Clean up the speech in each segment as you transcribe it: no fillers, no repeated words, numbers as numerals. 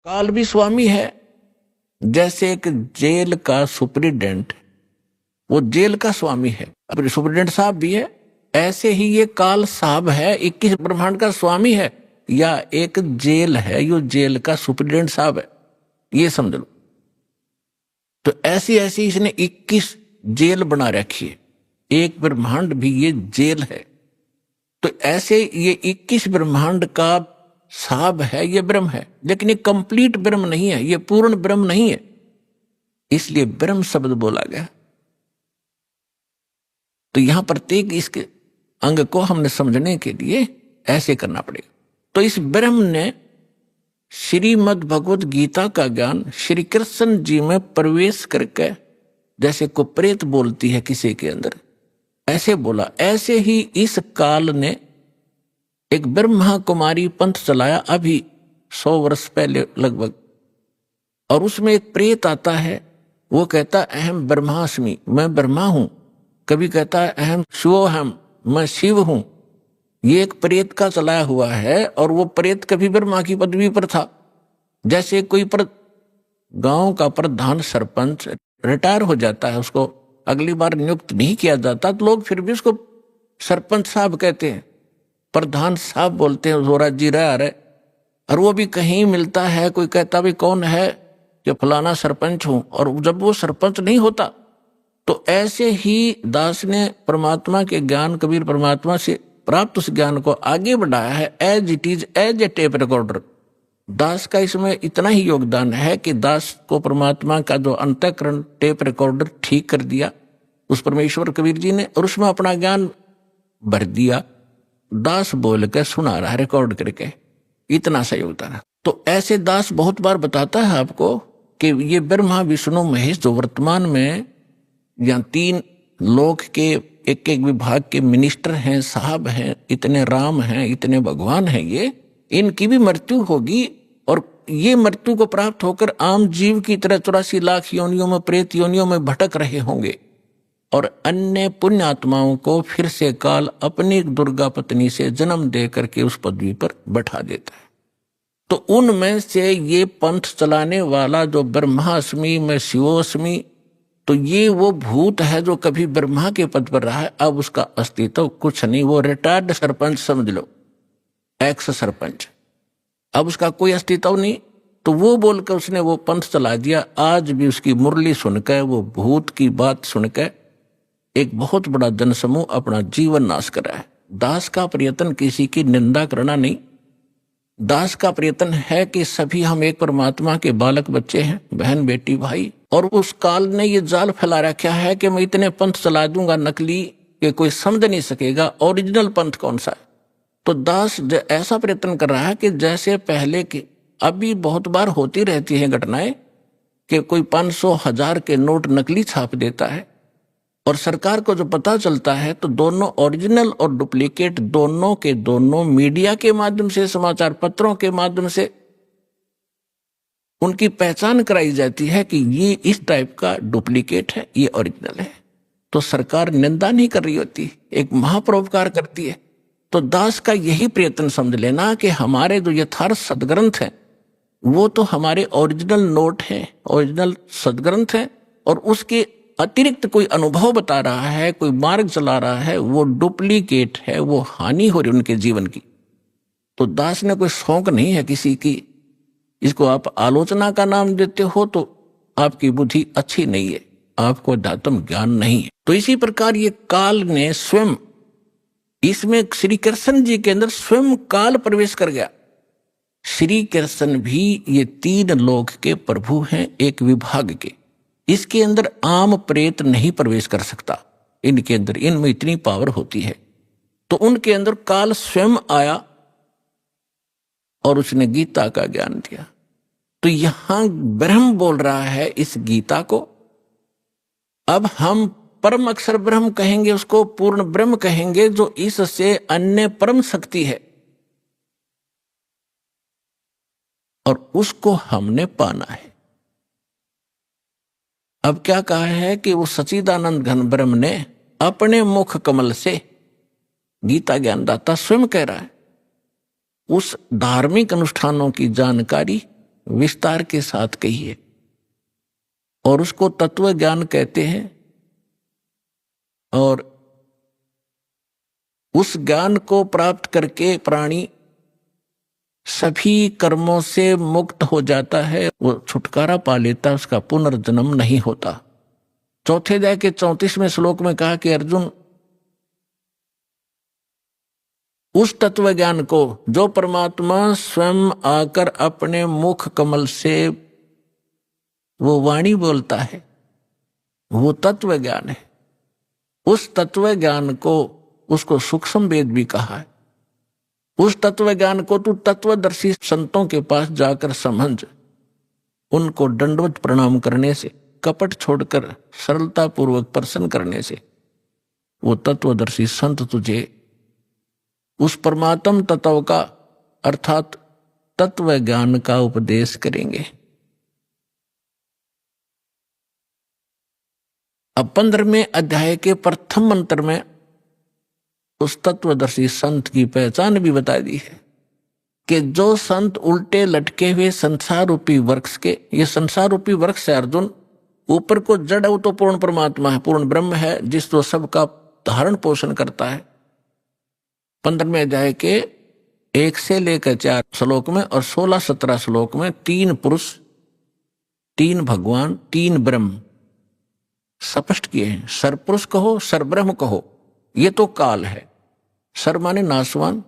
काल भी स्वामी है। जैसे एक जेल का सुप्रिटेंडेंट, वो जेल का स्वामी है, सुप्रिटेंडेंट साहब भी है, ऐसे ही ये काल साहब है, 21 ब्रह्मांड का स्वामी है, या एक जेल है, यो जेल का सुप्रिटेंडेंट साहब है, ये समझ लो। तो ऐसी ऐसी इसने 21 जेल बना रखी है, एक ब्रह्मांड भी ये जेल है। तो ऐसे ये 21 ब्रह्मांड का साहब है, ये ब्रह्म है, लेकिन ये कंप्लीट ब्रह्म नहीं है, ये पूर्ण ब्रह्म नहीं है, इसलिए ब्रह्म शब्द बोला गया। तो यहां प्रत्येक इसके अंग को हमने समझने के लिए ऐसे करना पड़ेगा। तो इस ब्रह्म ने श्रीमद् भगवत गीता का ज्ञान श्री कृष्ण जी में प्रवेश करके, जैसे को प्रेत बोलती है किसी के अंदर, ऐसे बोला। ऐसे ही इस काल ने एक ब्रह्मा कुमारी पंथ चलाया अभी 100 वर्ष पहले लगभग, और उसमें एक प्रेत आता है, वो कहता अहम ब्रह्मास्मि, मैं ब्रह्मा हूं। कभी कहता है अहम शिवोहम, मैं शिव हूं। ये एक प्रेत का चलाया हुआ है, और वो प्रेत कभी ब्रह्मा की पदवी पर था। जैसे कोई गांव का प्रधान सरपंच रिटायर हो जाता है, उसको अगली बार नियुक्त नहीं किया जाता, तो लोग फिर भी उसको सरपंच साहब कहते हैं, प्रधान साहब बोलते हैं, जोरा जी रहा रहे। और वो भी कहीं मिलता है, कोई कहता भी कौन है, कि फलाना सरपंच हूं, और जब वो सरपंच नहीं होता। तो ऐसे ही दास ने परमात्मा के ज्ञान, कबीर परमात्मा से प्राप्त उस ज्ञान को आगे बढ़ाया है, as it is, as a tape recorder. Das का इसमें इतना ही योगदान है कि दास को परमात्मा का जो अंतःकरण टेप रिकॉर्डर ठीक कर दिया उस परमेश्वर कबीर जी ने, और उसमें अपना ज्ञान भर दिया। दास बोल के सुना रहा है रिकॉर्ड करके, इतना सा योगदान है। तो ऐसे दास बहुत बार बताता है आपको कि ये ब्रह्मा विष्णु महेश जो वर्तमान में या 3 लोक के एक एक विभाग के मिनिस्टर हैं, साहब हैं, इतने राम हैं, इतने भगवान हैं, ये इनकी भी मृत्यु होगी, और ये मृत्यु को प्राप्त होकर आम जीव की तरह 84 लाख योनियों में, प्रेत योनियों में भटक रहे होंगे, और अन्य पुण्य आत्माओं को फिर से काल अपनी दुर्गा पत्नी से जन्म दे करके उस पदवी पर बैठा देता है। तो उनमें से ये पंथ चलाने वाला जो ब्रह्मास्मि में शिवोस्मि, तो ये वो भूत है जो कभी ब्रह्मा के पद पर रहा है, अब उसका अस्तित्व कुछ नहीं, वो रिटायर्ड सरपंच समझ लो, एक्स सरपंच, अब उसका कोई अस्तित्व नहीं। तो वो बोलकर उसने वो पंथ चला दिया। आज भी उसकी मुरली सुनकर, वो भूत की बात सुनकर एक बहुत बड़ा जनसमूह अपना जीवन नाश कर रहा है। दास का प्रयत्न किसी की निंदा करना नहीं, दास का प्रयत्न है कि सभी हम एक परमात्मा के बालक बच्चे हैं, बहन बेटी भाई। और उस काल ने ये जाल फैला रखा है कि मैं इतने पंथ चला दूंगा नकली कि कोई समझ नहीं सकेगा ओरिजिनल पंथ कौन सा है। तो दास ऐसा प्रयत्न कर रहा है कि जैसे पहले के, अभी बहुत बार होती रहती है घटनाएं कि कोई 500,000 के नोट नकली छाप देता है, और सरकार को जो पता चलता है तो दोनों ओरिजिनल और डुप्लीकेट दोनों के दोनों मीडिया के माध्यम से, समाचार पत्रों के माध्यम से उनकी पहचान कराई जाती है कि ये इस टाइप का डुप्लीकेट है, ये ओरिजिनल है। तो सरकार निंदा नहीं कर रही होती, एक महापरोपकार करती है। तो दास का यही प्रयत्न समझ लेना कि हमारे जो यथार्थ सदग्रंथ हैं वो तो हमारे ओरिजिनल नोट हैं, ओरिजिनल सदग्रंथ हैं, और उसके अतिरिक्त कोई अनुभव बता रहा है, कोई मार्ग चला रहा है, वो डुप्लीकेट है, वो हानि हो रही उनके जीवन की। तो दास ने कोई शौक नहीं है किसी की, इसको आप आलोचना का नाम देते हो तो आपकी बुद्धि अच्छी नहीं है, आपको अध्यात्म ज्ञान नहीं है। तो इसी प्रकार ये काल ने स्वयं, इसमें श्री कृष्ण जी के अंदर स्वयं काल प्रवेश कर गया। श्री कृष्ण भी ये 3 लोक के प्रभु हैं, एक विभाग के। इसके अंदर आम प्रेत नहीं प्रवेश कर सकता, इनके अंदर, इनमें इतनी पावर होती है। तो उनके अंदर काल स्वयं आया और उसने गीता का ज्ञान दिया। तो यहां ब्रह्म बोल रहा है इस गीता को। अब हम परम अक्षर ब्रह्म कहेंगे, उसको पूर्ण ब्रह्म कहेंगे, जो इससे अन्य परम शक्ति है, और उसको हमने पाना है। अब क्या कहा है कि वो सच्चिदानंद घन ब्रह्म ने अपने मुख कमल से, गीता ज्ञानदाता स्वयं कह रहा है, उस धार्मिक अनुष्ठानों की जानकारी विस्तार के साथ कहिए। और उसको तत्व ज्ञान कहते हैं। और उस ज्ञान को प्राप्त करके प्राणी सभी कर्मों से मुक्त हो जाता है, वो छुटकारा पा लेता, उसका पुनर्जन्म नहीं होता। चौथे अध्याय के 34वें श्लोक में कहा कि अर्जुन, उस तत्व ज्ञान को जो परमात्मा स्वयं आकर अपने मुख कमल से वो वाणी बोलता है, वो तत्व ज्ञान है। उस तत्व ज्ञान को, उसको सूक्ष्म वेद भी कहा है। उस तत्व ज्ञान को तू तत्वदर्शी संतों के पास जाकर समझ, उनको दंडवत प्रणाम करने से, कपट छोड़कर सरलता पूर्वक प्रसन्न करने से वो तत्वदर्शी संत तुझे उस परमात्म तत्व का अर्थात तत्व ज्ञान का उपदेश करेंगे। अब 15वें अध्याय के प्रथम मंत्र में उस तत्वदर्शी संत की पहचान भी बता दी है कि जो संत उल्टे लटके हुए संसार रूपी वृक्ष के, ये संसार रूपी वृक्ष है अर्जुन, ऊपर को जड़ वो तो पूर्ण परमात्मा है, पूर्ण ब्रह्म है, जिस तो सबका धारण पोषण करता है। 15वें अध्याय के 1 से लेकर 4 श्लोक में और 16-17 श्लोक में 3 पुरुष, 3 भगवान, 3 ब्रह्म स्पष्ट किए हैं। सरपुरुष कहो, सरब्रह्म कहो, ये तो काल है। सर माने नासवान,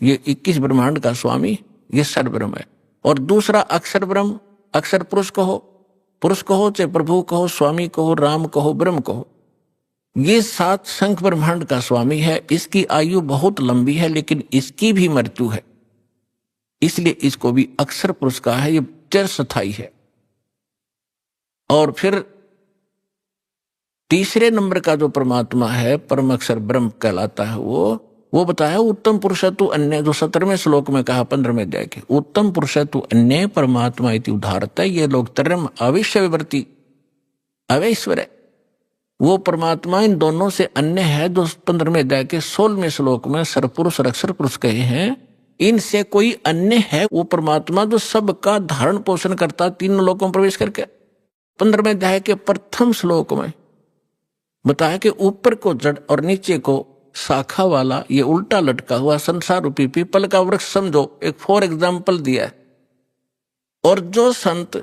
ये 21 ब्रह्मांड का स्वामी, ये सरब्रह्म है। और दूसरा अक्षर ब्रह्म, अक्षर पुरुष कहो, चाहे प्रभु कहो, स्वामी कहो, राम कहो, ब्रह्म कहो, ये 7 संख्य ब्रह्मांड का स्वामी है। इसकी आयु बहुत लंबी है, लेकिन इसकी भी मृत्यु है, इसलिए इसको भी अक्षर पुरुष कहा है। ये चिरस्थायी है। और फिर तीसरे नंबर का जो परमात्मा है, परम अक्षर ब्रह्म कहलाता है, वो बताया उत्तम पुरुष तु अन्य, जो 17वें श्लोक में कहा 15वें अध्याय के, उत्तम पुरुष तु अन्य परमात्मा इति उदाहरता। ये लोग तरम अविश्य विवर्ती अवैश्वर है, वो परमात्मा इन दोनों से अन्य है, जो 15वें अध्याय के 16वें श्लोक में सरपुरुष और अक्षर पुरुष कहे हैं। इनसे कोई अन्य है वो परमात्मा जो सबका धारण पोषण करता, 3 लोकों में प्रवेश करके। 15वें अध्याय के प्रथम श्लोक में बताया कि ऊपर को जड़ और नीचे को शाखा वाला ये उल्टा लटका हुआ संसार रूपी पीपल का वृक्ष समझो, एक फॉर एग्जाम्पल दिया है। और जो संत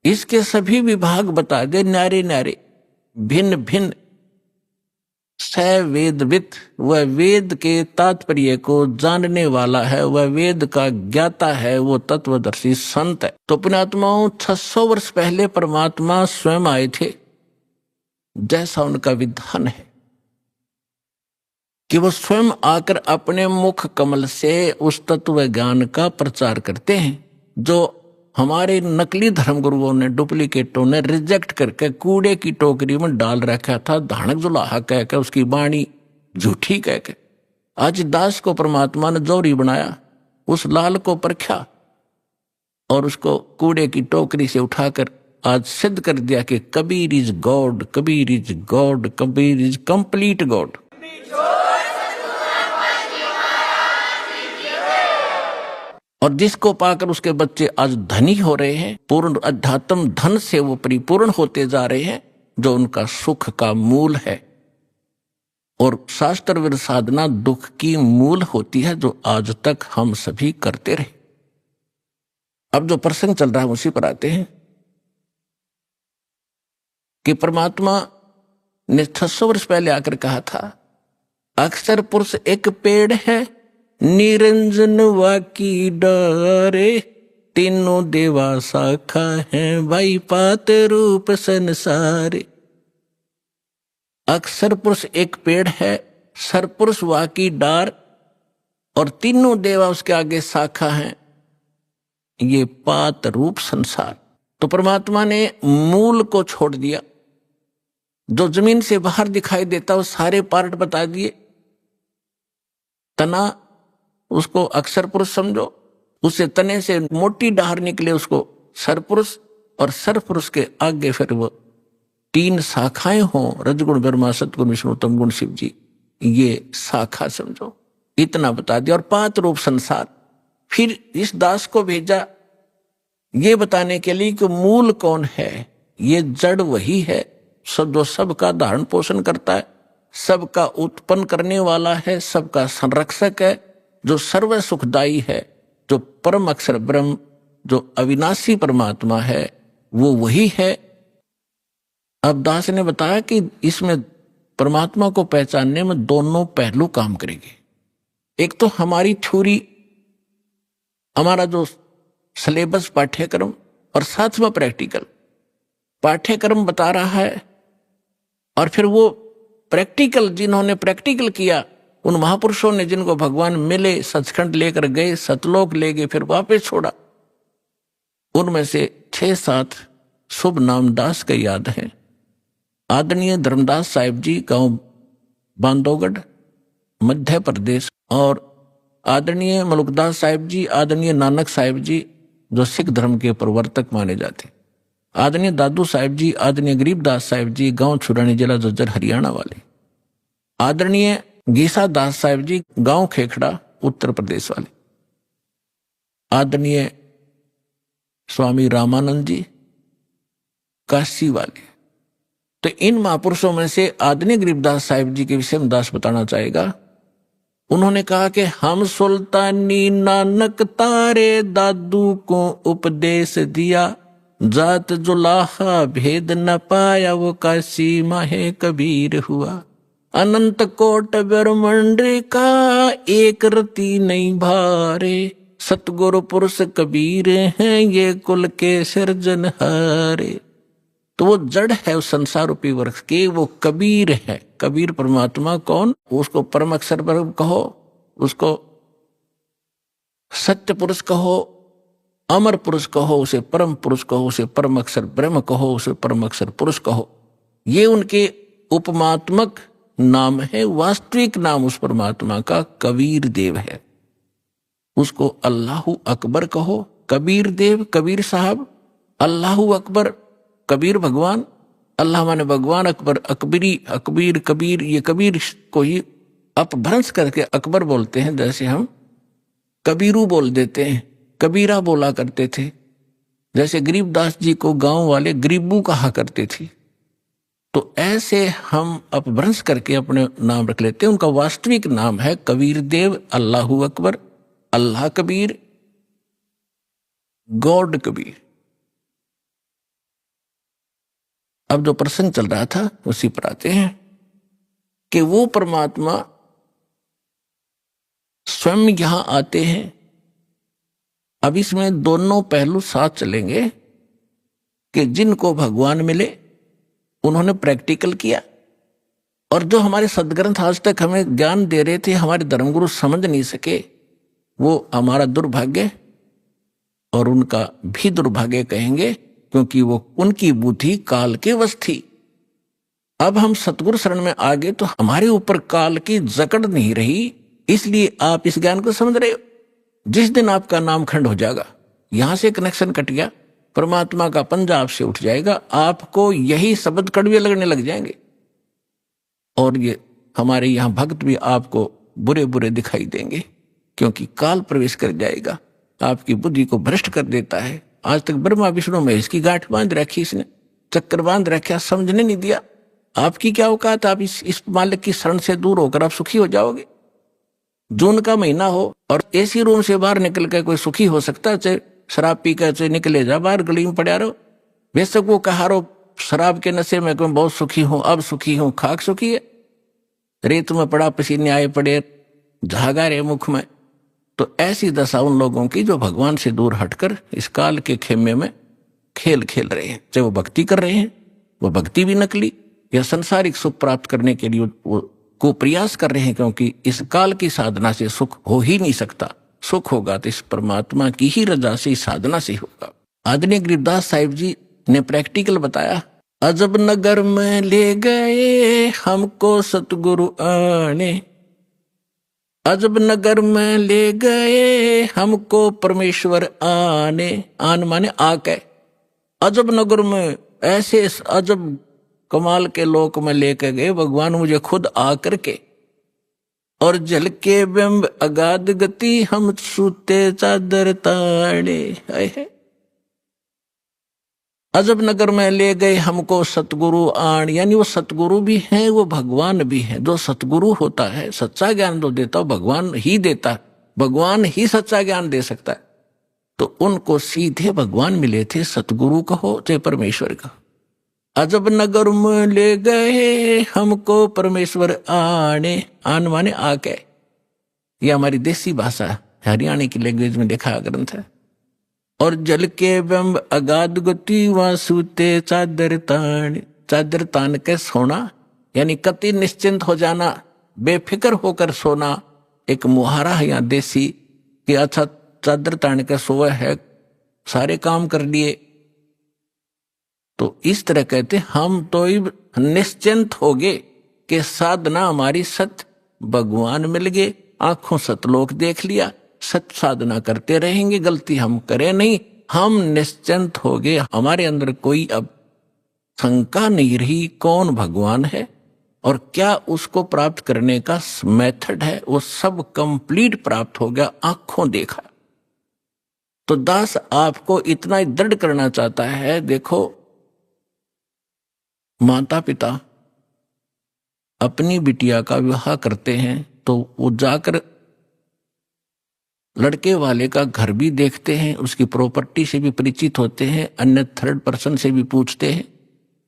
इसके सभी विभाग बता दे, न्यारे न्यारे, भिन्न भिन्न, सवेदविद, वह वेद के तात्पर्य को जानने वाला है, वह वेद का ज्ञाता है, वो तत्वदर्शी संत है। तो पुण्यात्माओं, 600 वर्ष पहले परमात्मा स्वयं आए थे, जैसा उनका विधान है कि वो स्वयं आकर अपने मुख कमल से उस तत्व ज्ञान का प्रचार करते हैं, जो हमारे नकली धर्मगुरुओं ने, डुप्लीकेटों ने रिजेक्ट करके कूड़े की टोकरी में डाल रखा था, धानक जुलाहा कह के, उसकी वाणी झूठी कह के। आज दास को परमात्मा ने जौहरी बनाया, उस लाल को परखा और उसको कूड़े की टोकरी से उठाकर आज सिद्ध कर दिया कि Kabir is God, Kabir is God, Kabir is complete God. और जिसको पाकर उसके बच्चे आज धनी हो रहे हैं, पूर्ण अध्यात्म धन से वो परिपूर्ण होते जा रहे हैं, जो उनका सुख का मूल है। और शास्त्र विरुद्ध साधना दुख की मूल होती है, जो आज तक हम सभी करते रहे। अब जो प्रसंग चल रहा है उसी पर आते हैं कि परमात्मा ने 600 वर्ष पहले आकर कहा था, अक्षर पुरुष एक पेड़ है, निरंजन वाकी डारे, तीनों देवा शाखा है, भाई पात रूप संसारे। अक्षर पुरुष एक पेड़ है, सरपुरुष वाकी डार, और तीनों देवा उसके आगे शाखा है, ये पात रूप संसार। तो परमात्मा ने मूल को छोड़ दिया, जो जमीन से बाहर दिखाई देता वो सारे पार्ट बता दिए। तना, उसको अक्षर पुरुष समझो, उससे तने से मोटी डाहर निकले उसको सरपुरुष, और सरपुरुष के आगे फिर वो 3 शाखाएं हों, रजगुण ब्रह्मा, सतगुण विष्णु, तमगुण शिव जी, ये शाखा समझो। इतना बता दिया। और पात रूप संसार। फिर इस दास को भेजा ये बताने के लिए कि मूल कौन है, ये जड़ वही है सब जो सबका धारण पोषण करता है, सबका उत्पन्न करने वाला है, सबका संरक्षक है, जो सर्व सुखदाई है, जो परम अक्षर ब्रह्म, जो अविनाशी परमात्मा है, वो वही है। अब दास ने बताया कि इसमें परमात्मा को पहचानने में दोनों पहलू काम करेंगे। एक तो हमारी थ्योरी, हमारा जो सिलेबस पाठ्यक्रम, और साथ में प्रैक्टिकल। पाठ्यक्रम बता रहा है और फिर वो प्रैक्टिकल, जिन्होंने प्रैक्टिकल किया, उन महापुरुषों ने जिनको भगवान मिले, सचखंड लेकर गए, सतलोक ले गए, फिर वापस छोड़ा, उनमें से 6-7 शुभ नाम दास के याद हैं। आदरणीय धर्मदास साहिब जी, गांव बांधवगढ़, मध्य प्रदेश, और आदरणीय मलुकदास साहिब जी, आदरणीय नानक साहिब जी, जो सिख धर्म के प्रवर्तक माने जाते, आदरणीय दादू साहिब जी, आदरणीय गरीबदास साहिब जी, गांव छुरानी, जिला जज्जर, हरियाणा वाले, आदरणीय गीसा दास साहिब जी, गांव खेखड़ा, उत्तर प्रदेश वाले, आदरणीय स्वामी रामानंद जी, काशी वाले। तो इन महापुरुषों में से आदरणीय गरीबदास साहिब जी के विषय में दास बताना चाहेगा। उन्होंने कहा कि हम सुल्तानी नानक तारे दादू को उपदेश दिया, जात जुलाहा भेद न पाया, वो काशी माहे कबीर हुआ। अनंत कोट ब्रह्मांड का एक रति नहीं भारे, सतगुरु पुरुष कबीर हैं ये कुल के सिरजनहारे। तो वो जड़ है उस संसार रूपी वृक्ष के, वो कबीर है। कबीर परमात्मा कौन? उसको परम अक्षर ब्रह्म कहो, उसको सत्य पुरुष कहो, अमर पुरुष कहो, उसे परम पुरुष कहो, उसे परम अक्षर ब्रह्म कहो, उसे परम अक्षर पुरुष कहो। ये उनके उपमात्मक नाम है। वास्तविक नाम उस परमात्मा का कबीर देव है। उसको अल्लाहु अकबर कहो, कबीर देव, कबीर साहब, अल्लाहु अकबर, कबीर भगवान, अल्लाह माने भगवान, अकबर अकबरी, अकबीर कबीर, ये कबीर को ही अपभ्रंश करके अकबर बोलते हैं। जैसे हम कबीरू बोल देते हैं, कबीरा बोला करते थे। जैसे गरीबदास जी को गांव वाले गरीबू कहा करते थे। तो ऐसे हम अपभ्रंश करके अपने नाम रख लेते हैं। उनका वास्तविक नाम है कबीर देव, अल्लाहु अकबर, अल्लाह कबीर, गॉड कबीर। अब जो प्रसंग चल रहा था उसी पर आते हैं कि वो परमात्मा स्वयं यहां आते हैं। अब इसमें दोनों पहलू साथ चलेंगे कि जिनको भगवान मिले उन्होंने प्रैक्टिकल किया, और जो हमारे सदग्रंथ आज तक हमें ज्ञान दे रहे थे, हमारे धर्मगुरु समझ नहीं सके, वो हमारा दुर्भाग्य और उनका भी दुर्भाग्य कहेंगे, क्योंकि वो उनकी बुद्धि काल के वश थी। अब हम सतगुरु शरण में आ गए तो हमारे ऊपर काल की जकड़ नहीं रही। इसलिए आप इस ज्ञान को समझ रहे हो। जिस दिन आपका नाम खंड हो जाएगा, यहां से कनेक्शन कट गया, परमात्मा का पंजा आपसे उठ जाएगा, आपको यही शब्द कड़वे लगने लग जाएंगे। और ये हमारे यहां भक्त भी आपको बुरे बुरे दिखाई देंगे, क्योंकि काल प्रवेश कर जाएगा, आपकी बुद्धि को भ्रष्ट कर देता है। आज तक ब्रह्मा विष्णु महेश की गांठ बांध रखी, इसने चक्कर बांध रखा, समझने नहीं दिया। आपकी क्या औकात? आप इस मालिक की शरण से दूर होकर आप सुखी हो जाओगे। जून का महीना हो और एसी रूम से बाहर निकल कर कोई सुखी हो सकता है? चाहे शराब पी कर चाहे निकले जा बाहर, गली में पड़ा रहो, बेशक वो कहा रहो शराब के नशे में मैं बहुत सुखी हूं, अब सुखी हूं, खाक सुखी है, रेत में पड़ा, पसीने आए पड़े, झागा रे मुख में। तो ऐसी दशा उन लोगों की जो भगवान से दूर हटकर इस काल के खेमे में खेल खेल रहे हैं। चाहे वो भक्ति कर रहे हैं, वो भक्ति भी नकली, या संसारिक सुख प्राप्त करने के लिए वो को प्रयास कर रहे हैं, क्योंकि इस काल की साधना से सुख हो ही नहीं सकता। सुख होगा तो इस परमात्मा की ही रजा से, साधना से होगा। आदरणीय गरीबदास साहिब जी ने प्रैक्टिकल बताया। अजब नगर में ले गए हमको सतगुरु आने, अजब नगर में ले गए हमको परमेश्वर आने। आन माने आके, अजब नगर में ऐसे अजब कमाल के लोक में लेकर गए भगवान मुझे खुद आकर के, और जल के बिंब अगाध गति हम सूते चादर ताड़े। है अजब नगर में ले गए हमको सतगुरु आण, यानी वो सतगुरु भी हैं, वो भगवान भी हैं। जो सतगुरु होता है, सच्चा ज्ञान जो देता है, भगवान ही देता है, भगवान ही सच्चा ज्ञान दे सकता है। तो उनको सीधे भगवान मिले थे, सतगुरु कहो चाहे परमेश्वर कहो। अजब नगर में ले गए हमको परमेश्वर आने, आन माने आके, ये हमारी देसी भाषा हरियाणा की लैंग्वेज में देखा ग्रंथ है। और जल के बिंब अगाध गति वहां सूते चादर तान, चादर तान के सोना, यानी कति निश्चिंत हो जाना, बेफिक्र होकर सोना। एक मुहारा है यहाँ देसी कि अच्छा चादर तान के सोए है, सारे काम कर लिए। तो इस तरह कहते हम तो निश्चिंत हो गए कि साधना हमारी सत्य भगवान मिल गए, आंखों सतलोक देख लिया, सत्य साधना करते रहेंगे, गलती हम करें नहीं, हम निश्चिंत हो गए। हमारे अंदर कोई अब शंका नहीं रही कौन भगवान है और क्या उसको प्राप्त करने का मेथड है, वो सब कंप्लीट प्राप्त हो गया, आंखों देखा। तो दास आपको इतना ही दृढ़ करना चाहता है, देखो माता पिता अपनी बिटिया का विवाह करते हैं तो वो जाकर लड़के वाले का घर भी देखते हैं, उसकी प्रॉपर्टी से भी परिचित होते हैं, अन्य थर्ड पर्सन से भी पूछते हैं।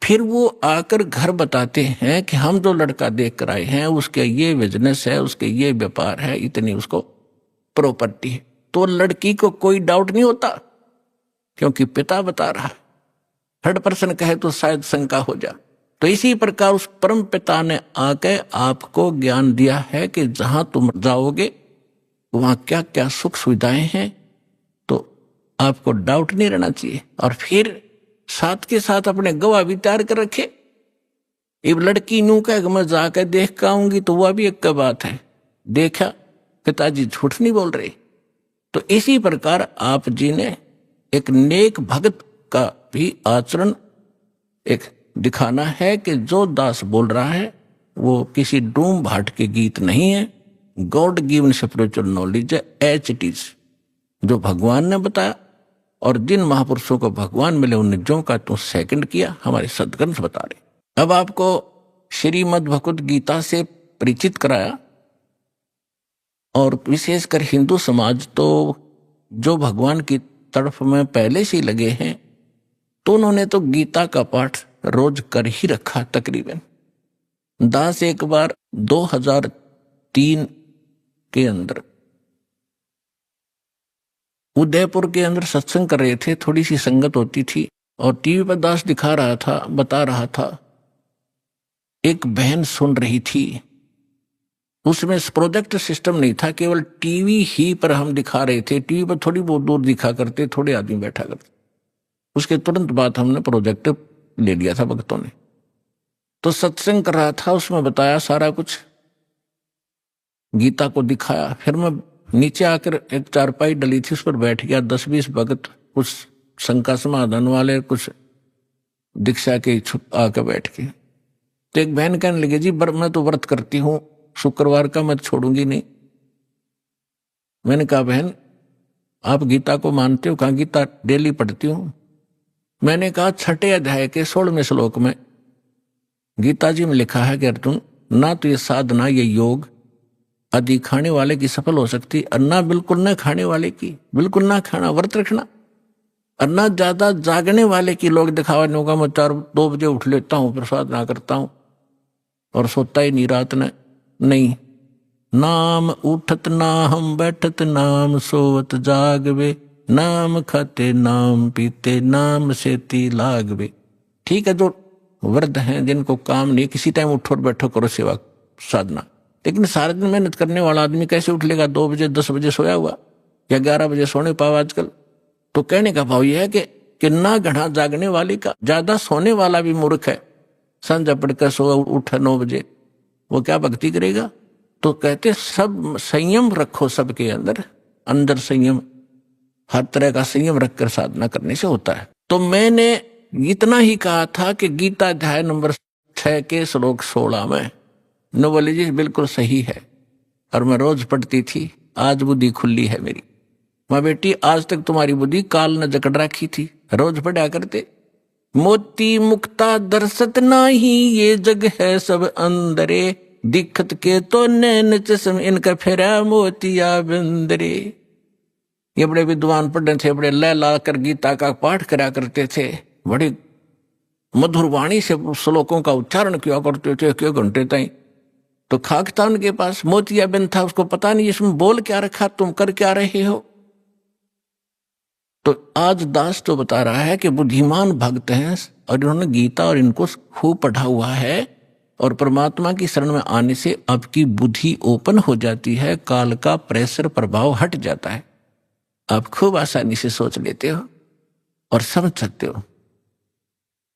फिर वो आकर घर बताते हैं कि हम जो लड़का देख कर आए हैं उसके ये बिजनेस है, उसके ये व्यापार है, इतनी उसको प्रॉपर्टी है। तो लड़की को कोई डाउट नहीं होता क्योंकि पिता बता रहा है। थर्ड पर्सन कहे तो शायद शंका हो जा। तो इसी प्रकार उस परम पिता ने आके आपको ज्ञान दिया है कि जहां तुम जाओगे वहां क्या क्या सुख सुविधाएं हैं, तो आपको डाउट नहीं रहना चाहिए। और फिर साथ के साथ अपने गवाह भी तैयार कर रखे। अब लड़की नू कह मैं जाकर देख के आऊंगी तो वह भी एक बात है, देखा पिताजी झूठ नहीं बोल रहे। तो इसी प्रकार आप जी ने एक नेक भक्त का भी आचरण एक दिखाना है कि जो दास बोल रहा है वो किसी डूम भाट के गीत नहीं है, गॉड गिवन स्पिरिचुअल नॉलेज है, एच इट इज, जो भगवान ने बताया। और जिन महापुरुषों को भगवान मिले उन जो का तो सेकंड किया, हमारे सदग्रंथ बता रहे। अब आपको श्रीमद् भगवत गीता से परिचित कराया, और विशेषकर हिंदू समाज तो जो भगवान की तरफ में पहले से ही लगे हैं, तो उन्होंने तो गीता का पाठ रोज कर ही रखा तकरीबन। दास एक बार 2003 के अंदर उदयपुर के अंदर सत्संग कर रहे थे, थोड़ी सी संगत होती थी, और टीवी पर दास दिखा रहा था, बता रहा था, एक बहन सुन रही थी। उसमें प्रोजेक्ट सिस्टम नहीं था, केवल टीवी ही पर हम दिखा रहे थे। टीवी पर थोड़ी बहुत दूर दिखा करते, थोड़े आदमी बैठा करते। उसके तुरंत बाद हमने प्रोजेक्ट ले लिया था भक्तों ने। तो सत्संग कर रहा था, उसमें बताया सारा कुछ, गीता को दिखाया। फिर मैं नीचे आकर एक चारपाई डली थी, उस पर बैठ गया। 10-20 भक्त, कुछ शंका समाधान वाले, कुछ दीक्षा के छुप आकर बैठ के। तो एक बहन कहने लगी, जी मैं तो व्रत करती हूं, शुक्रवार का मैं छोड़ूंगी नहीं। मैंने कहा बहन आप गीता को मानते हो? कहा गीता डेली पढ़ती हूं। मैंने कहा 6 अध्याय के 16वें श्लोक में गीता जी में लिखा है कि अर्जुन, ना तो ये साधना, ये योग आदि खाने वाले की सफल हो सकती, और ना बिल्कुल न खाने वाले की, बिल्कुल ना खाना, व्रत रखना, और ना ज्यादा जागने वाले की। लोग दिखावा नहीं होगा, मैं 4-2 बजे उठ लेता हूं, प्रसाद ना करता हूं और सोता ही नहीं रात ने, नहीं। नाम उठत ना हम बैठत, नाम सोवत जागवे, नाम खाते नाम पीते, नाम सेती लागवे। ठीक है, जो वृद्ध हैं जिनको काम नहीं, किसी टाइम उठो और बैठो करो सेवा साधना, लेकिन सारे दिन मेहनत करने वाला आदमी कैसे उठ लेगा? 2 बजे 10 बजे सोया हुआ, या 11 बजे सोने पाओ आजकल। तो कहने का भाव यह है कि ना घना जागने वाले का, ज्यादा सोने वाला भी मूर्ख है। संध्या पढ़कर सो उठा 9 बजे, वो क्या भक्ति करेगा? तो कहते सब संयम रखो, सबके अंदर अंदर संयम, हर तरह का संयम रखकर साधना करने से होता है। तो मैंने इतना ही कहा था कि गीता अध्याय नंबर 6 के श्लोक 16 में नॉलेज बिल्कुल सही है, और मैं रोज पढ़ती थी। आज बुद्धि खुली है मेरी। माँ बेटी आज तक तुम्हारी बुद्धि काल ने जकड़ रखी थी, रोज पढ़ा करते, मोती मुक्ता दर्शत नाही, ये जग है सब अंदरे, दिखत के तो नैन चश्म, इनका फेरा मोतिया बिंदरे। ये बड़े विद्वान पंडित थे, बड़े लय ला कर गीता का पाठ करा करते थे, बड़ी मधुर वाणी से श्लोकों का उच्चारण किया करते थे कई घंटे तक। तो खाक था उनके पास, मोतिया बिंद था, उसको पता नहीं इसमें बोल क्या रखा, तुम कर क्या रहे हो। तो आज दास तो बता रहा है कि बुद्धिमान भक्त हैं और इन्होंने गीता और इनको खूब पढ़ा हुआ है, और परमात्मा की शरण में आने से आपकी बुद्धि ओपन हो जाती है, काल का प्रेशर प्रभाव हट जाता है, आप खूब आसानी से सोच लेते हो और समझ सकते हो।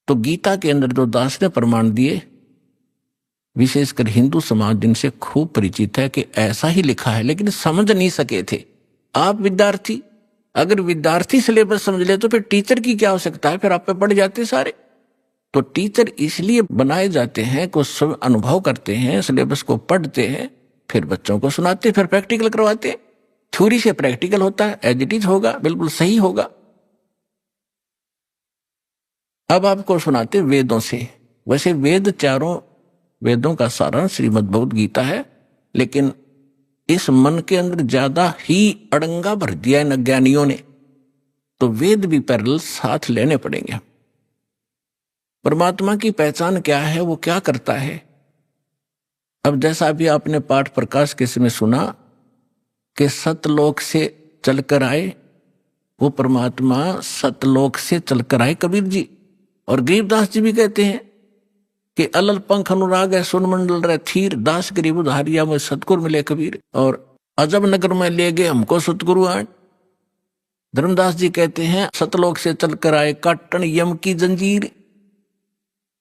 तो गीता के अंदर जो दास ने प्रमाण दिए, विशेषकर हिंदू समाज जिनसे खूब परिचित है कि ऐसा ही लिखा है, लेकिन समझ नहीं सके थे। आप विद्यार्थी, अगर विद्यार्थी सिलेबस समझ ले तो फिर टीचर की क्या आवश्यकता है, फिर आप पे पढ़ जाते सारे। तो टीचर इसलिए बनाए जाते हैं कि सब अनुभव करते हैं, सिलेबस को पढ़ते हैं, फिर बच्चों को सुनाते, फिर प्रैक्टिकल करवाते हैं। थ्योरी से प्रैक्टिकल होता है, एज इट इज होगा, बिल्कुल सही होगा। अब आपको सुनाते वेदों से। वैसे वेद चारों वेदों का सारांश श्रीमद् भगवद गीता है, लेकिन इस मन के अंदर ज्यादा ही अड़ंगा भर दिया इन अज्ञानियों ने, तो वेद भी पैरेलल साथ लेने पड़ेंगे। परमात्मा की पहचान क्या है, वो क्या करता है। अब जैसा भी आपने पाठ प्रकाश के समय सुना कि सतलोक से चलकर आए, वो परमात्मा सतलोक से चलकर आए कबीर जी। और गरीबदास जी भी कहते हैं कि अलल पंख अनुराग है सुन मंडल रह थीर, दास गरीब उधारिया में सतगुरु मिले कबीर, और अजब नगर में ले गए हमको सतगुरु आन। धर्मदास जी कहते हैं सतलोक से चलकर आए काटन यम की जंजीर।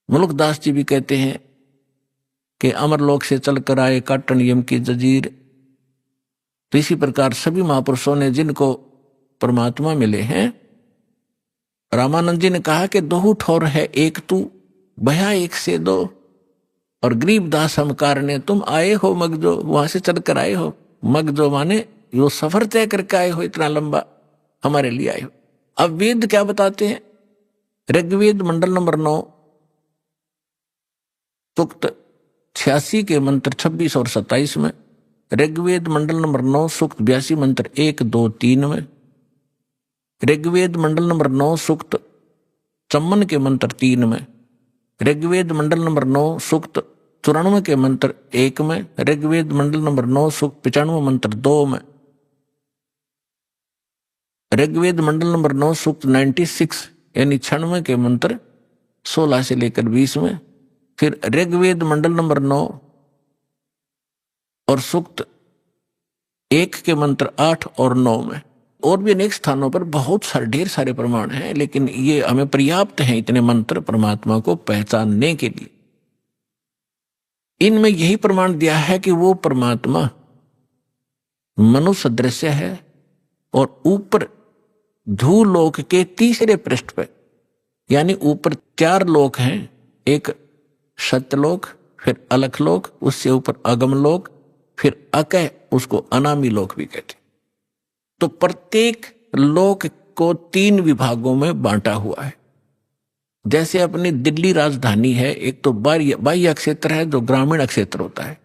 मुल्कदास जी भी कहते हैं कि अमरलोक से चलकर आए काटन यम की जंजीर। तो इसी प्रकार सभी महापुरुषों ने जिनको परमात्मा मिले हैं, रामानंद जी ने कहा कि दो ठौर है एक तू, भया एक से दो, और गरीबदास हम कारणे तुम आए हो मगजो, वहां से चलकर आए हो। मगजो माने यो सफर तय करके आए हो, इतना लंबा हमारे लिए आए हो। अब वेद क्या बताते हैं, ऋग्वेद मंडल नंबर 9 सूक्त 86 के मंत्र 26 और 27 में, ऋग्वेद मंडल नंबर 9 सूक्त 82 मंत्र 1, 2, 3 में, ऋग्वेद मंडल नंबर 9 सूक्त 54 के मंत्र 3 में, ऋग्वेद मंडल नंबर 9 सूक्त 94 के मंत्र 1 में, ऋग्वेद मंडल नंबर 9 सूक्त 95 मंत्र 2 में, ऋग्वेद मंडल नंबर 9 सूक्त 96 यानी 96 के मंत्र 16 से लेकर 20 में, फिर ऋग्वेद मंडल नंबर 9 और सूक्त 1 के मंत्र 8 और 9 में। और भी अनेक स्थानों पर बहुत सारे ढेर सारे प्रमाण हैं, लेकिन ये हमें पर्याप्त हैं इतने मंत्र परमात्मा को पहचानने के लिए। इनमें यही प्रमाण दिया है कि वो परमात्मा मनुष्य दृश्य है, और ऊपर धूलोक के तीसरे पृष्ठ पर, यानी ऊपर 4 लोक हैं, एक सत्यलोक, फिर अलखलोक, उससे ऊपर अगमलोक, फिर अकह, उसको अनामी लोक भी कहते। तो प्रत्येक लोक को 3 विभागों में बांटा हुआ है। जैसे अपनी दिल्ली राजधानी है, एक तो बाह्य क्षेत्र है जो ग्रामीण क्षेत्र होता है,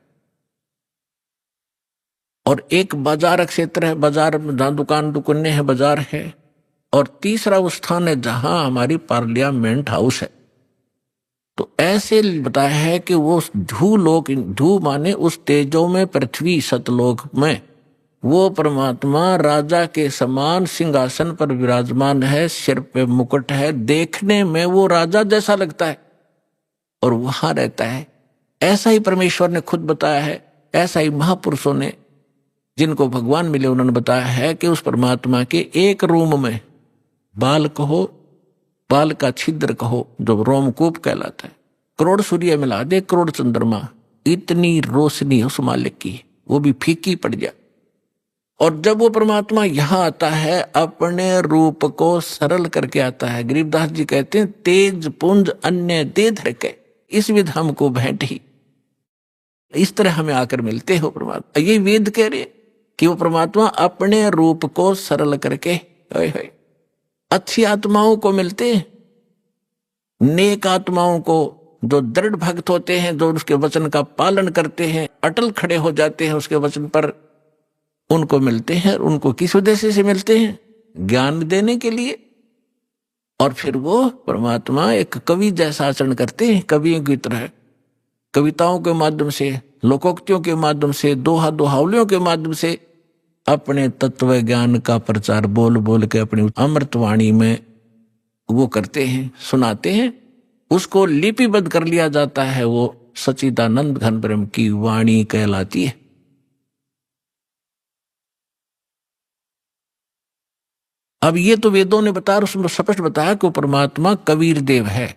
और एक बाजार क्षेत्र है, बाजार में जहां दुकान दुकानें हैं, बाजार है, और तीसरा वो स्थान है जहां हमारी पार्लियामेंट हाउस है। तो ऐसे बताया है कि वो धूलोक, धू माने उस तेजो में पृथ्वी, सतलोक में वो परमात्मा राजा के समान सिंहासन पर विराजमान है, सिर पे मुकुट है, देखने में वो राजा जैसा लगता है और वहां रहता है। ऐसा ही परमेश्वर ने खुद बताया है, ऐसा ही महापुरुषों ने जिनको भगवान मिले उन्होंने बताया है कि उस परमात्मा के एक रूम में बाल कहो, बाल का छिद्र कहो जो रोमकूप कहलाता है, करोड़ सूर्य मिला दे, करोड़ चंद्रमा, इतनी रोशनी उस मालिक की, वो भी फीकी पड़ जाए। और जब वो परमात्मा यहां आता है अपने रूप को सरल करके आता है। गरीबदास जी कहते हैं तेज पुंज अन्य दे धरके, इस विध हमको भेंट ही, इस तरह हमें आकर मिलते हो परमात्मा। ये वेद कह रहे कि वो परमात्मा अपने रूप को सरल करके अच्छी आत्माओं को मिलते हैं। नेक आत्माओं को, जो दृढ़ भक्त होते हैं, जो उसके वचन का पालन करते हैं, अटल खड़े हो जाते हैं उसके वचन पर, उनको मिलते हैं। उनको किस उद्देश्य से मिलते हैं? ज्ञान देने के लिए। और फिर वो परमात्मा एक कवि जैसा आचरण करते हैं, कवियों की तरह, कविताओं के माध्यम से, लोकोक्तियों के माध्यम से, दोहा दोहावलियों के माध्यम से अपने तत्व ज्ञान का प्रचार बोल बोल के अपनी अमृतवाणी में वो करते हैं, सुनाते हैं। उसको लिपिबद्ध कर लिया जाता है, वो सच्चिदानंद घन ब्रह्म की वाणी कहलाती है। अब ये तो वेदों ने बताया, उसमें स्पष्ट बताया कि वो परमात्मा कबीर देव है,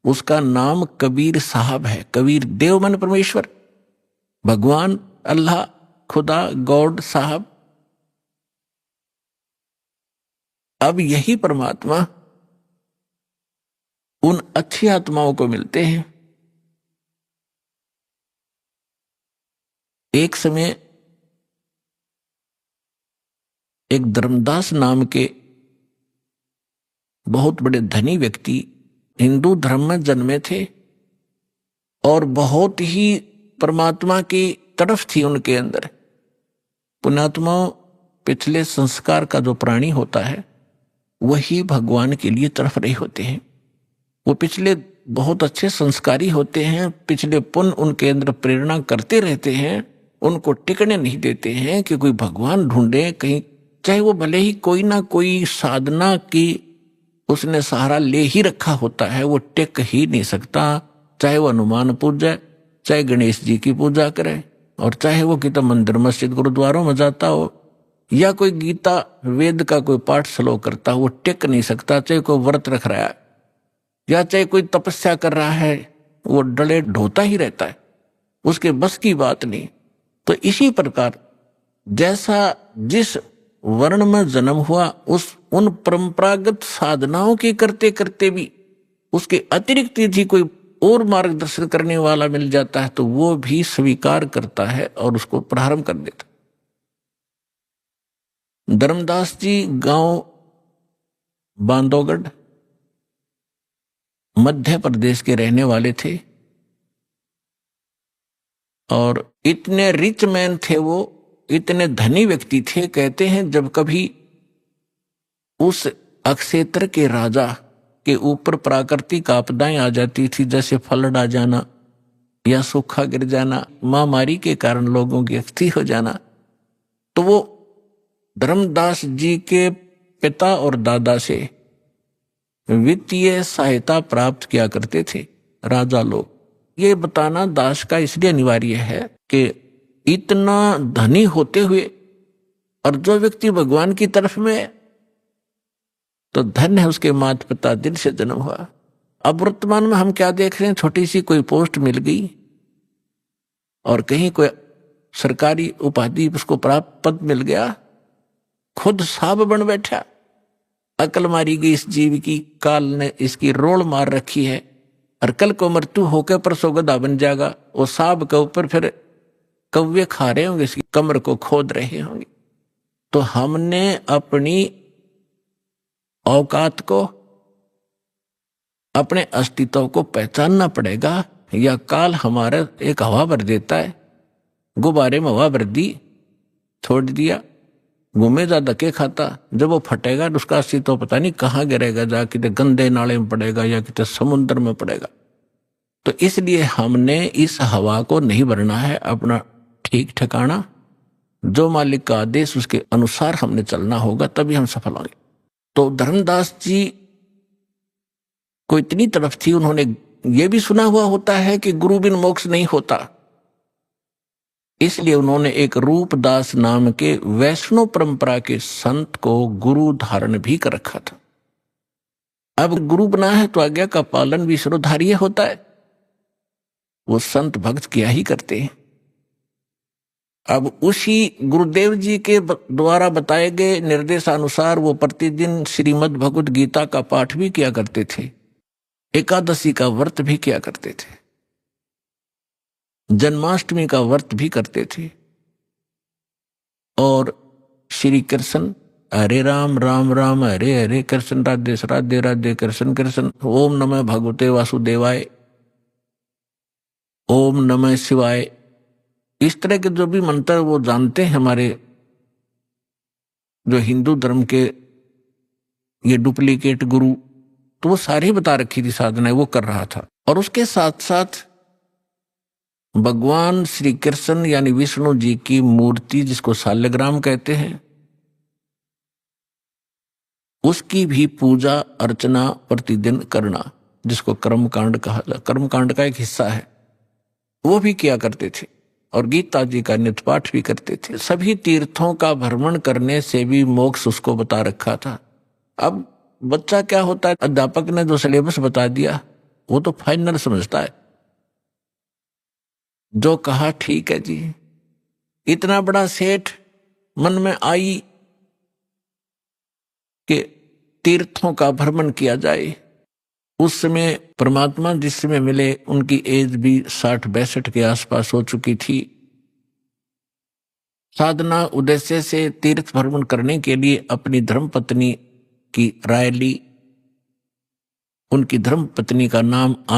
उसका नाम कबीर साहब है। कबीर देव मन परमेश्वर, भगवान, अल्लाह, खुदा, गॉड साहब। अब यही परमात्मा उन अच्छी आत्माओं को मिलते हैं। एक समय एक धर्मदास नाम के बहुत बड़े धनी व्यक्ति हिंदू धर्म में जन्मे थे और बहुत ही परमात्मा की तरफ थी उनके अंदर। पुण्यात्मा पिछले संस्कार का जो प्राणी होता है वही भगवान के लिए तरफ रहे होते हैं। वो पिछले बहुत अच्छे संस्कारी होते हैं, पिछले पुण्य उनके अंदर प्रेरणा करते रहते हैं, उनको टिकने नहीं देते हैं कि कोई भगवान ढूंढे कहीं। चाहे वो भले ही कोई ना कोई साधना की उसने सहारा ले ही रखा होता है, वो टिक ही नहीं सकता। चाहे वो हनुमान पूजा, चाहे गणेश जी की पूजा करे, और चाहे वो कितना मंदिर मस्जिद गुरुद्वारों में जाता हो, या कोई गीता वेद का कोई पाठ श्लोक करता हो, वो टिक नहीं सकता। चाहे कोई व्रत रख रहा है या चाहे कोई तपस्या कर रहा है, वो डले ढोता ही रहता है, उसके बस की बात नहीं। तो इसी प्रकार जैसा जिस वर्ण में जन्म हुआ, उन परंपरागत साधनाओं की करते करते भी उसके अतिरिक्त यदि कोई और मार्गदर्शन करने वाला मिल जाता है तो वो भी स्वीकार करता है और उसको प्रारंभ कर देता। धर्मदास जी गांव बांधवगढ़ मध्य प्रदेश के रहने वाले थे और इतने रिच मैन थे, वो इतने धनी व्यक्ति थे। कहते हैं जब कभी उस अक्षेत्र के राजा के ऊपर प्राकृतिक आपदाएं आ जाती थी, जैसे फ्लड आ जाना या सूखा गिर जाना, महामारी के कारण लोगों की अस्थि हो जाना, तो वो धर्मदास जी के पिता और दादा से वित्तीय सहायता प्राप्त किया करते थे राजा लोग। ये बताना दास का इसलिए अनिवार्य है कि इतना धनी होते हुए और जो व्यक्ति भगवान की तरफ में, तो धन है उसके माता पिता दिल से जन्म हुआ। अब वर्तमान में हम क्या देख रहे हैं, छोटी सी कोई पोस्ट मिल गई और कहीं कोई सरकारी उपाधि उसको प्राप्त पद मिल गया, खुद साहब बन बैठा। अकल मारी गई इस जीव की, काल ने इसकी रोल मार रखी है और कल को मृत्यु होकर परसों गधा बन जाएगा। वो साहब के ऊपर फिर कौवे खा रहे होंगे, इसकी कमर को खोद रहे होंगे। तो हमने अपनी औकात को, अपने अस्तित्व को पहचानना पड़ेगा, या काल हमारा एक हवा भर देता है। गुब्बारे में हवा भर दी, छोड़ दिया, घूमे जा धक्के खाता, जब वो फटेगा तो उसका अस्तित्व पता नहीं कहाँ गिरेगा, जा कितने गंदे नाले में पड़ेगा या कितने समुद्र में पड़ेगा। तो इसलिए हमने इस हवा को नहीं भरना है, अपना ठीक ठिकाना, जो मालिक का आदेश उसके अनुसार हमने चलना होगा, तभी हम सफल होंगे। तो धर्मदास जी को इतनी तरफ थी, उन्होंने ये भी सुना हुआ होता है कि गुरु बिन मोक्ष नहीं होता, इसलिए उन्होंने एक रूपदास नाम के वैष्णव परंपरा के संत को गुरु धारण भी कर रखा था। अब गुरु बना है तो आज्ञा का पालन भी सर्वधार्य होता है, वो संत भक्त क्या ही करते हैं। अब उसी गुरुदेव जी के द्वारा बताए गए निर्देशानुसार वो प्रतिदिन श्रीमद् भगवद गीता का पाठ भी किया करते थे, एकादशी का व्रत भी किया करते थे, जन्माष्टमी का व्रत भी करते थे, और श्री कृष्ण हरे राम राम राम हरे हरे, कृष्ण राधे राधे राधे, कृष्ण कृष्ण, ओम नमः भगवते वासुदेवाय, ओम नमः शिवाय। इस तरह के जो भी मंत्र वो जानते हैं हमारे जो हिंदू धर्म के ये डुप्लीकेट गुरु, तो वो सारी बता रखी थी साधनाएं, वो कर रहा था। और उसके साथ साथ भगवान श्री कृष्ण यानी विष्णु जी की मूर्ति, जिसको शालिग्राम कहते हैं, उसकी भी पूजा अर्चना प्रतिदिन करना, जिसको कर्मकांड कहा जाता, कर्मकांड का एक हिस्सा है, वो भी किया करते थे। और गीता जी का नित्य पाठ भी करते थे। सभी तीर्थों का भ्रमण करने से भी मोक्ष उसको बता रखा था। अब बच्चा क्या होता है, अध्यापक ने जो सिलेबस बता दिया वो तो फाइनल समझता है, जो कहा ठीक है जी। इतना बड़ा सेठ मन में आई कि तीर्थों का भ्रमण किया जाए। उस समय परमात्मा जिस समय मिले उनकी एज भी 60-62 के आसपास हो चुकी थी। साधना उद्देश्य से तीर्थ भ्रमण करने के लिए अपनी धर्मपत्नी की राय ली। उनकी धर्मपत्नी का नाम